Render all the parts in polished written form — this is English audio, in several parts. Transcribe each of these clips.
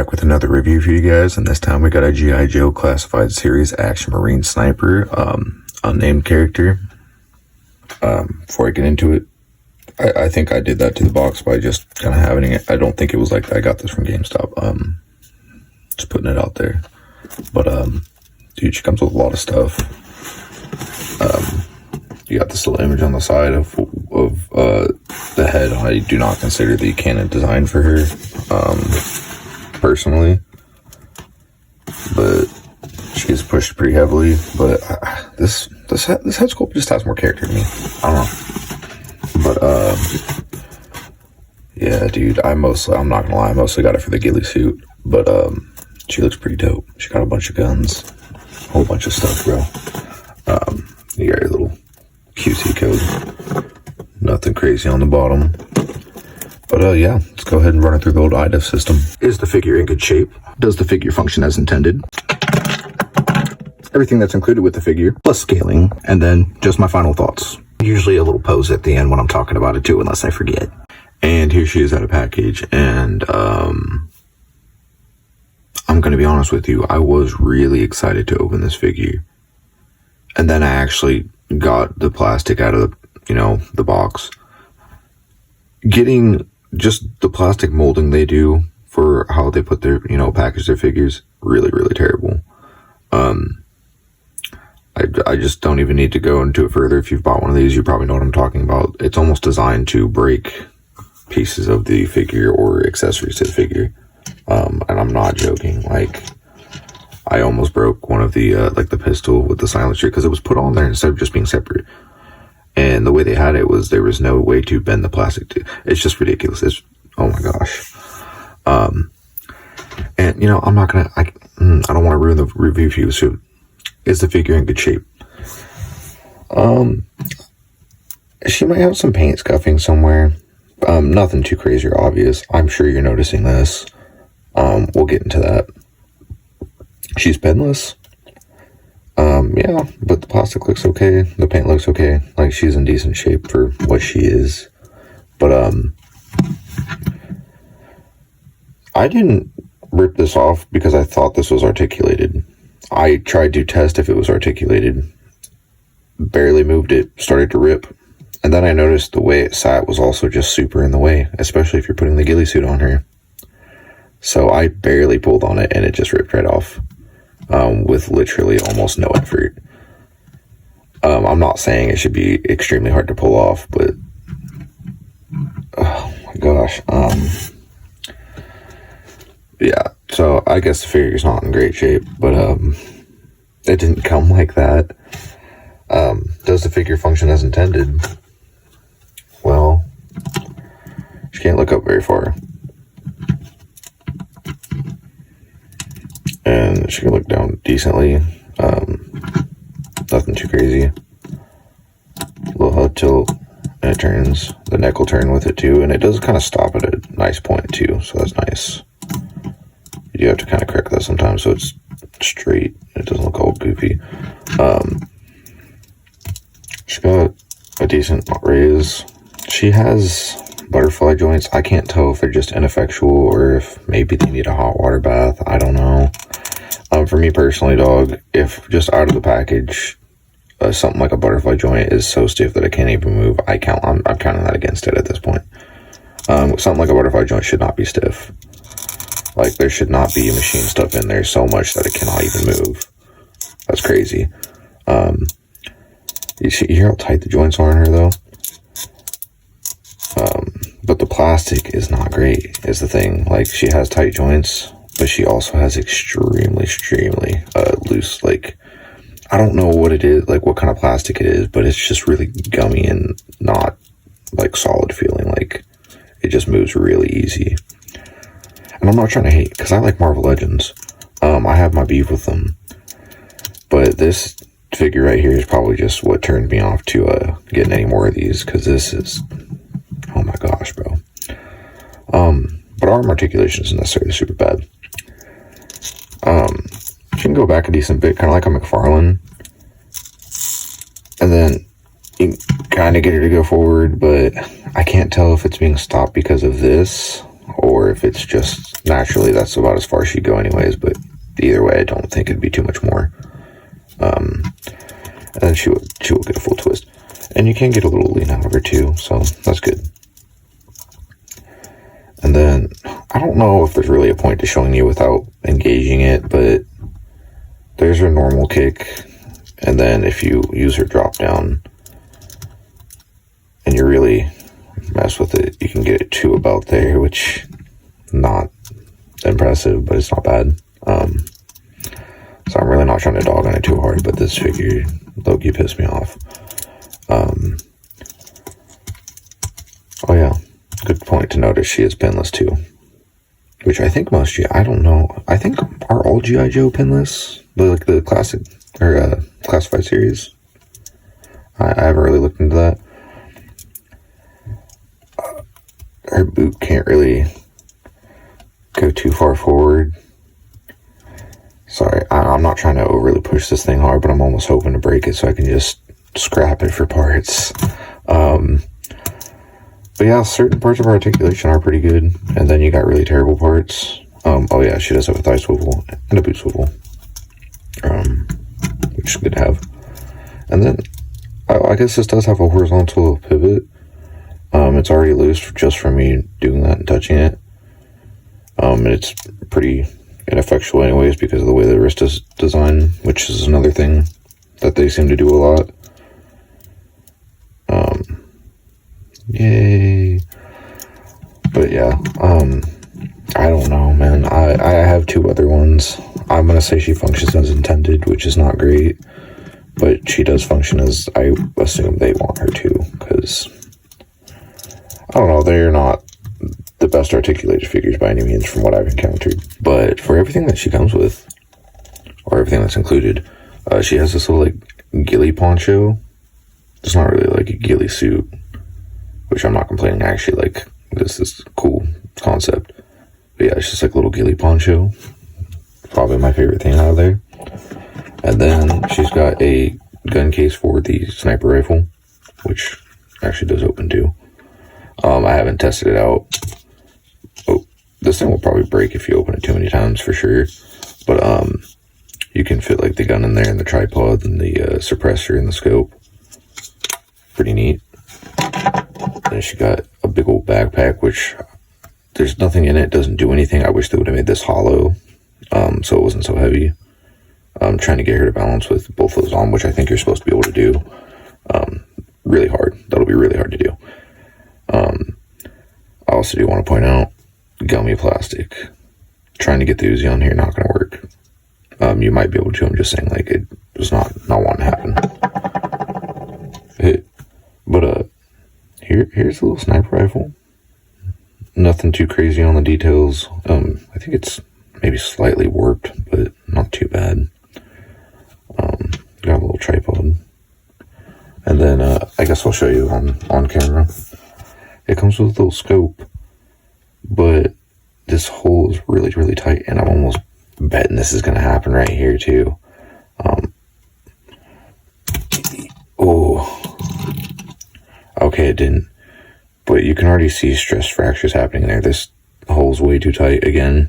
back with another review for you guys, and this time we got a G.I. Joe Classified Series Action Marine Sniper, unnamed character. Before I get into it, I think I did that to the box by just kind of having it. I don't think it was like that. I got this from GameStop. Just putting it out there. But, dude, she comes with a lot of stuff. You got this little image on the side of the head. I do not consider the canon design for her, personally, but she gets pushed pretty heavily. But this head sculpt just has more character to me. I don't know, but yeah, dude. I'm not gonna lie, I mostly got it for the ghillie suit, but she looks pretty dope. She got a bunch of guns, a whole bunch of stuff, bro. You got your little QC code, nothing crazy on the bottom, but yeah, let's go ahead and run it through the old IDEF system. Is the figure in good shape? Does the figure function as intended? Everything that's included with the figure, plus scaling, and then just my final thoughts. Usually a little pose at the end when I'm talking about it too, unless I forget. And here she is out of package, and I'm gonna be honest with you, I was really excited to open this figure, and then I actually got the plastic out of the box. Getting just the plastic molding they do for how they put their, package their figures, really, really terrible. I just don't even need to go into it further. If you've bought one of these, you probably know what I'm talking about. It's almost designed to break pieces of the figure or accessories to the figure. And I'm not joking. Like, I almost broke one of the, the pistol with the silencer because it was put on there instead of just being separate. And the way they had it was there was no way to bend the plastic. It's just ridiculous. Oh my gosh. And, I'm not going to, I don't want to ruin the review for you. So, is the figure in good shape? She might have some paint scuffing somewhere. Nothing too crazy or obvious. I'm sure you're noticing this. We'll get into that. She's penless. Yeah, but the plastic looks okay. The paint looks okay. Like, she's in decent shape for what she is. But, I didn't rip this off because I thought this was articulated. I tried to test if it was articulated. Barely moved it, started to rip. And then I noticed the way it sat was also just super in the way, especially if you're putting the ghillie suit on her. So I barely pulled on it and it just ripped right off. With literally almost no effort. I'm not saying it should be extremely hard to pull off, but oh my gosh. Yeah, so I guess the figure's not in great shape, but it didn't come like that. Does the figure function as intended? Well, she can't look up very far. And she can look down decently. Nothing too crazy. Little head tilt, and it turns. The neck will turn with it too, and it does kind of stop at a nice point too, so that's nice. You do have to kind of correct that sometimes so it's straight. It doesn't look all goofy. She's got a decent raise. She has butterfly joints. I can't tell if they're just ineffectual or if maybe they need a hot water bath. I don't know. For me personally, dog, if just out of the package, something like a butterfly joint is so stiff that it can't even move, I'm counting that against it at this point. Something like a butterfly joint should not be stiff. Like, there should not be machine stuff in there so much that it cannot even move. That's crazy. You hear how tight the joints are in her, though? But the plastic is not great, is the thing. Like, she has tight joints, but she also has extremely loose, like, I don't know what it is, like, what kind of plastic it is, but it's just really gummy and not, like, solid feeling. Like, it just moves really easy. And I'm not trying to hate, because I like Marvel Legends. I have my beef with them. But this figure right here is probably just what turned me off to getting any more of these, because this is, oh my gosh, bro. But arm articulation isn't necessarily super bad. She can go back a decent bit, kind of like a McFarlane. And then you kind of get her to go forward, but I can't tell if it's being stopped because of this or if it's just naturally that's about as far as she'd go anyways, but either way, I don't think it'd be too much more. And then she will get a full twist. And you can get a little lean out of her too, so that's good. And then, I don't know if there's really a point to showing you without engaging it, but there's her normal kick, and then if you use her drop down, and you really mess with it, you can get it to about there, which, not impressive, but it's not bad. So I'm really not trying to dog on it too hard, but this figure, low-key pissed me off. Oh yeah, good point to notice she is pinless too. Which I think most I don't know. I think are all G.I. Joe pinless? Like the classic, or classified series? I haven't really looked into that. Her boot can't really go too far forward. Sorry, I'm not trying to overly push this thing hard, but I'm almost hoping to break it so I can just scrap it for parts. But yeah, certain parts of her articulation are pretty good, and then you got really terrible parts. Oh yeah, she does have a thigh swivel and a boot swivel, which is good to have. And then, I guess this does have a horizontal pivot. It's already loose just from me doing that and touching it. And it's pretty ineffectual anyways because of the way the wrist is designed, which is another thing that they seem to do a lot. Yay. But yeah, I don't know, man. I have two other ones. I'm gonna say she functions as intended, which is not great, but she does function as I assume they want her to, because I don't know, they're not the best articulated figures by any means from what I've encountered, but for everything that she comes with, or everything that's included, she has this little like ghillie poncho. It's not really like a ghillie suit, which I'm not complaining. Actually, like, this is a cool concept. But yeah, it's just like a little ghillie poncho. Probably my favorite thing out of there. And then she's got a gun case for the sniper rifle, which actually does open too. I haven't tested it out. Oh, this thing will probably break if you open it too many times for sure. But you can fit like the gun in there and the tripod and the suppressor and the scope. Pretty neat. Then she got a big old backpack, which there's nothing in it, doesn't do anything. I wish they would have made this hollow, so it wasn't so heavy. I'm trying to get her to balance with both of those on, which I think you're supposed to be able to do. Really hard. That'll be really hard to do. I also do want to point out gummy plastic. Trying to get the Uzi on here, not going to work. You might be able to. I'm just saying, like, it was not wanting to happen. But here's a little sniper rifle. Nothing too crazy on the details. I think it's maybe slightly warped, but not too bad. Got a little tripod. And then I guess I'll show you on camera. It comes with a little scope, but this hole is really, really tight, and I'm almost betting this is going to happen right here too. Oh, okay, it didn't, but you can already see stress fractures happening there. This hole's way too tight again.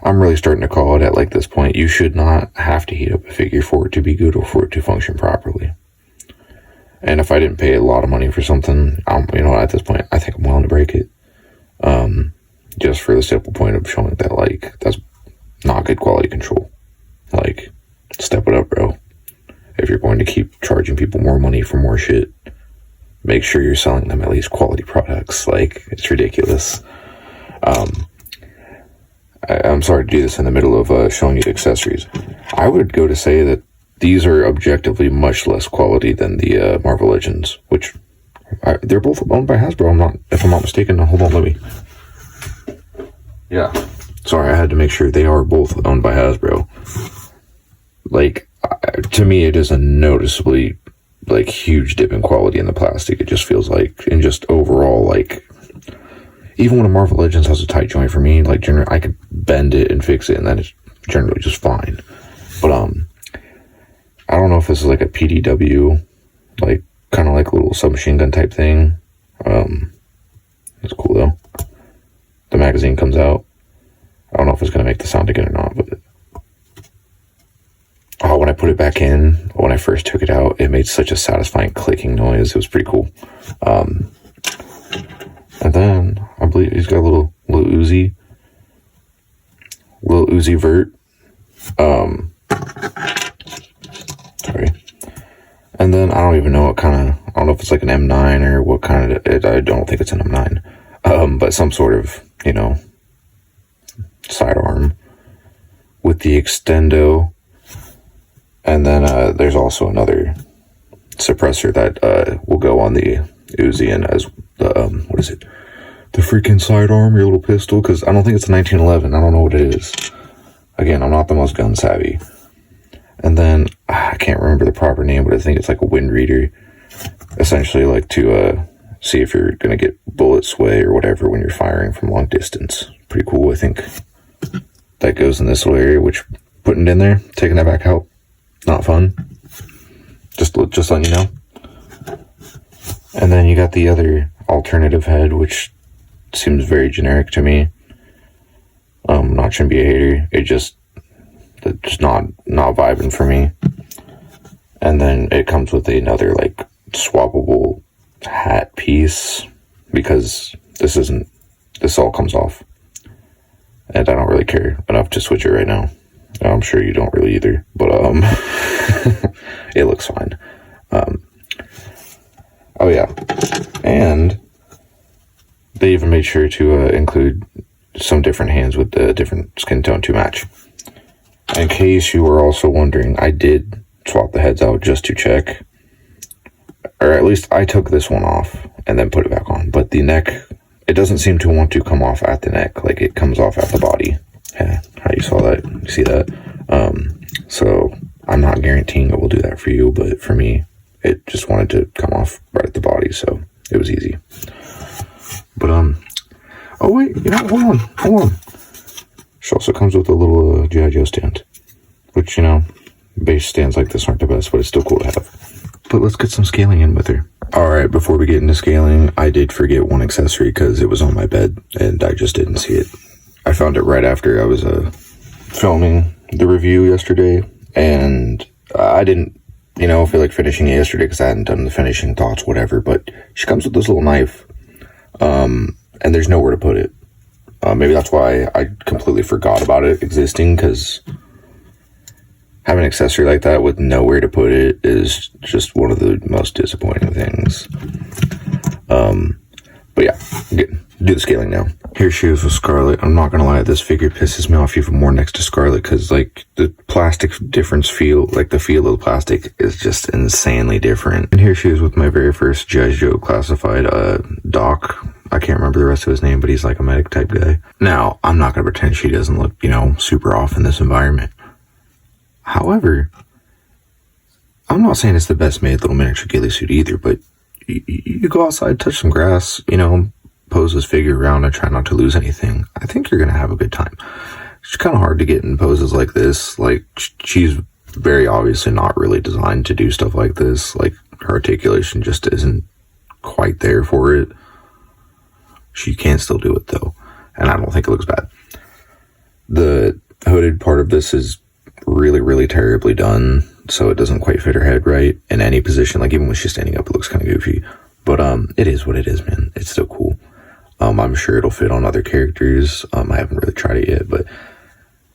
I'm really starting to call it at like this point. You should not have to heat up a figure for it to be good or for it to function properly. And if I didn't pay a lot of money for something, at this point, I think I'm willing to break it. Just for the simple point of showing that, like, that's not good quality control. Like, step it up, bro. If you're going to keep charging people more money for more shit, make sure you're selling them at least quality products. Like, it's ridiculous. I'm sorry to do this in the middle of showing you the accessories. I would go to say that these are objectively much less quality than the Marvel Legends, which they're both owned by Hasbro. If I'm not mistaken. Hold on, let me. Yeah, sorry, I had to make sure they are both owned by Hasbro. Like, to me, it is a noticeably like huge dip in quality in the plastic. It just feels like, and just overall, like, even when a Marvel Legends has a tight joint for me, like, generally, I could bend it and fix it, and then it's generally just fine. But I don't know if this is like a PDW, like, kind of like a little submachine gun type thing. It's cool though. the magazine comes out. I don't know if it's going to make the sound again or not, but when I put it back in, when I first took it out, it made such a satisfying clicking noise. It was pretty cool. And then I believe he's got a little Uzi Vert. Sorry. And then I don't even know what kind of, I don't know if it's like an M9 or what kind of, I don't think it's an M9. But some sort of, sidearm with the extendo. And then there's also another suppressor that will go on the Uzi and as the, what is it? The freaking sidearm, your little pistol, because I don't think it's a 1911. I don't know what it is. Again, I'm not the most gun savvy. And then, I can't remember the proper name, but I think it's like a wind reader. Essentially like to see if you're going to get bullet sway or whatever when you're firing from long distance. Pretty cool, I think. That goes in this little area, which putting it in there, taking that back out, not fun. Just letting you know. And then you got the other alternative head, which seems very generic to me. Not trying to be a hater. It's just not vibing for me. And then it comes with another like swappable hat piece because this all comes off. And I don't really care enough to switch it right now. I'm sure you don't really either, but it looks fine. Oh yeah, and they even made sure to include some different hands with the different skin tone to match. In case you were also wondering, I did swap the heads out just to check, or at least I took this one off and then put it back on. But the neck, it doesn't seem to want to come off at the neck, like it comes off at the body. Yeah, how you saw that? You see that? So I'm not guaranteeing it will do that for you, but for me, it just wanted to come off right at the body, so it was easy. But oh wait, hold on. She also comes with a little G.I. Joe stand, which base stands like this aren't the best, but it's still cool to have. But let's get some scaling in with her. Alright, before we get into scaling, I did forget one accessory because it was on my bed and I just didn't see it. I found it right after I was filming the review yesterday, and I didn't, feel like finishing it yesterday because I hadn't done the finishing thoughts, whatever, but she comes with this little knife, and there's nowhere to put it. Maybe that's why I completely forgot about it existing, because having an accessory like that with nowhere to put it is just one of the most disappointing things. But yeah, do the scaling now. Here she is with Scarlet. I'm not gonna lie, this figure pisses me off even more next to Scarlet because like the plastic difference feel, like the feel of the plastic is just insanely different. And here she is with my very first G.I. Joe classified Doc. I can't remember the rest of his name, but he's like a medic type guy. Now, I'm not gonna pretend she doesn't look, super off in this environment. However, I'm not saying it's the best made little miniature ghillie suit either, but you go outside, touch some grass, pose this figure around and try not to lose anything. I think you're going to have a good time. It's kind of hard to get in poses like this. Like, she's very obviously not really designed to do stuff like this. Like, her articulation just isn't quite there for it. She can still do it, though. And I don't think it looks bad. The hooded part of this is really, really terribly done, so it doesn't quite fit her head right in any position. Like, even when she's standing up, it looks kind of goofy. But it is what it is, man. It's still cool. I'm sure it'll fit on other characters. I haven't really tried it yet, but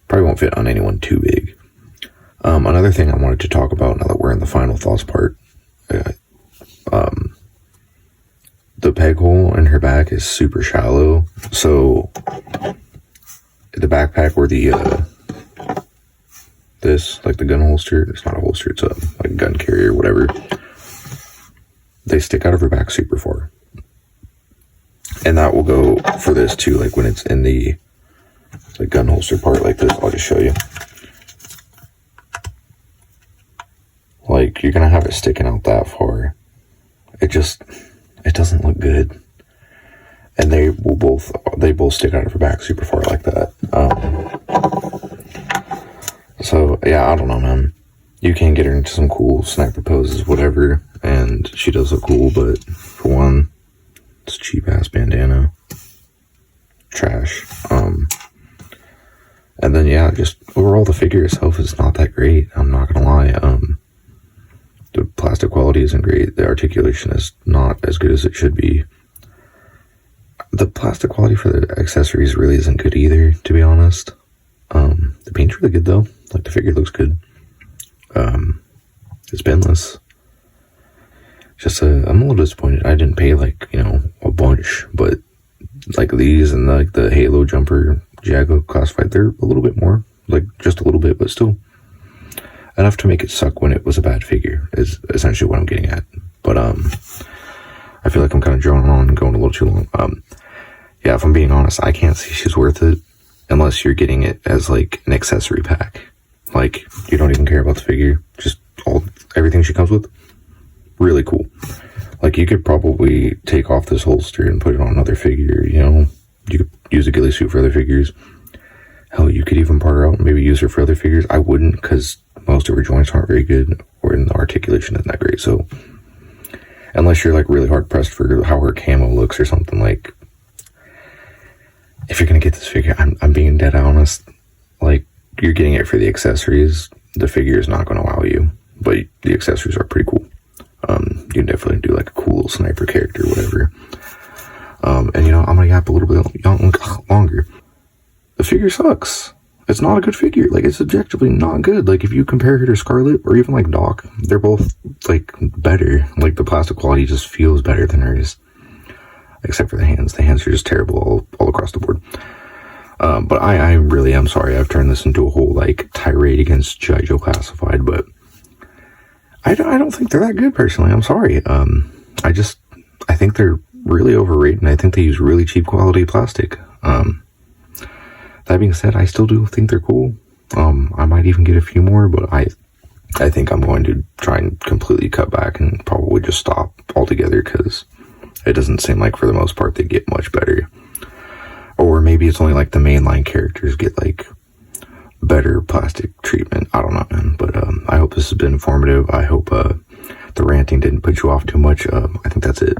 probably won't fit on anyone too big. Another thing I wanted to talk about now that we're in the final thoughts part, the peg hole in her back is super shallow. So the backpack where the like the gun holster, it's not a holster, it's a like gun carrier, whatever. They stick out of her back super far. And that will go for this too, like when it's in the gun holster part like this. I'll just show you. Like, you're gonna have it sticking out that far. It doesn't look good. And they both stick out of her back super far like that. So yeah, I don't know, man. You can get her into some cool sniper poses, whatever, and she does look cool, but for one, it's a cheap ass bandana. trash. And then yeah, just overall the figure itself is not that great. I'm not gonna lie. The plastic quality isn't great. The articulation is not as good as it should be. The plastic quality for the accessories really isn't good either, to be honest. The paint's really good though. Like the figure looks good. It's binless. Just I'm a little disappointed. I didn't pay like, you know, a bunch, but like these and like the Halo jumper Jago classified, they're a little bit more, like just a little bit, but still enough to make it suck when it was a bad figure is essentially what I'm getting at. But I feel like I'm kind of droning on and going a little too long. Yeah, if I'm being honest, I can't see she's worth it unless you're getting it as like an accessory pack. Like you don't even care about the figure, just everything she comes with. Really cool. Like you could probably take off this holster and put it on another figure, you know. You could use a ghillie suit for other figures. Hell, you could even part her out and maybe use her for other figures. I wouldn't, because most of her joints aren't very good, or in the articulation isn't that great. So unless you're like really hard pressed for how her camo looks or something, like if you're gonna get this figure, I'm being dead honest, like you're getting it for the accessories. The figure is not gonna wow you, but the accessories are pretty cool. You can definitely do like a cool little sniper character or whatever. And you know, I'm gonna yap a little bit longer. The figure sucks. It's not a good figure. Like, it's objectively not good. Like, if you compare her to Scarlet or even like Doc, they're both like better. Like, the plastic quality just feels better than hers, except for the hands. The hands are just terrible all across the board. But I really am sorry. I've turned this into a whole like tirade against G.I. Joe Classified, but I don't think they're that good personally. I'm sorry. I think they're really overrated, and I think they use really cheap quality plastic. That being said, I still do think they're cool. I might even get a few more, but I think I'm going to try and completely cut back and probably just stop altogether, because it doesn't seem like for the most part they get much better. Or maybe it's only like the mainline characters get like better plastic treatment. I don't know, man. But I hope this has been informative. I hope the ranting didn't put you off too much. I think that's it.